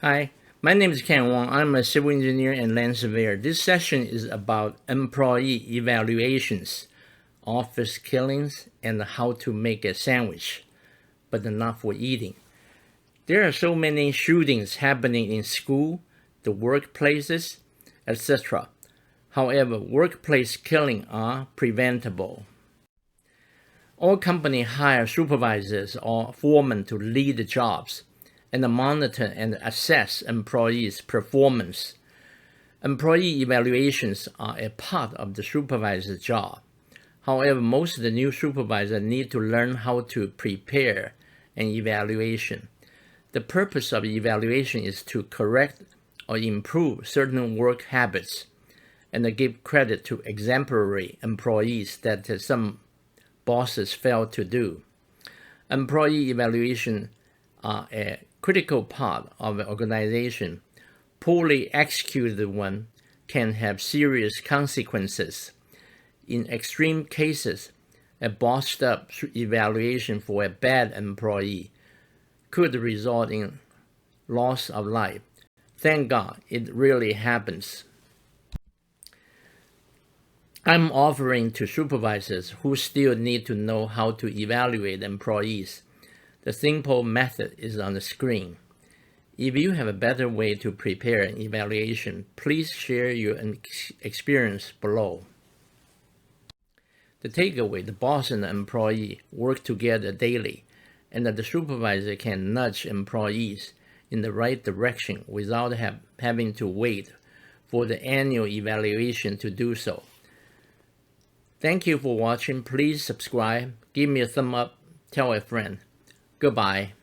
Hi, my name is Ken Wong. I'm a civil engineer and land surveyor. This session is about employee evaluations, office killings, and how to make a sandwich, but not for eating. There are so many shootings happening in school, the workplaces, etc. However, workplace killing are preventable. All companies hire supervisors or foremen to lead the jobs and monitor and assess employees' performance. Employee evaluations are a part of the supervisor's job. However, most of the new supervisors need to learn how to prepare an evaluation. The purpose of evaluation is to correct or improve certain work habits and give credit to exemplary employees that some bosses fail to do. Employee evaluation are a critical part of an organization. Poorly executed one can have serious consequences. In extreme cases, a botched-up evaluation for a bad employee could result in loss of life. Thank God it rarely happens. I'm offering to supervisors who still need to know how to evaluate employees. The simple method is on the screen. If you have a better way to prepare an evaluation, please share your experience below. The takeaway: the boss and the employee work together daily, and that the supervisor can nudge employees in the right direction without having to wait for the annual evaluation to do so. Thank you for watching. Please subscribe, give me a thumb up, tell a friend. Goodbye.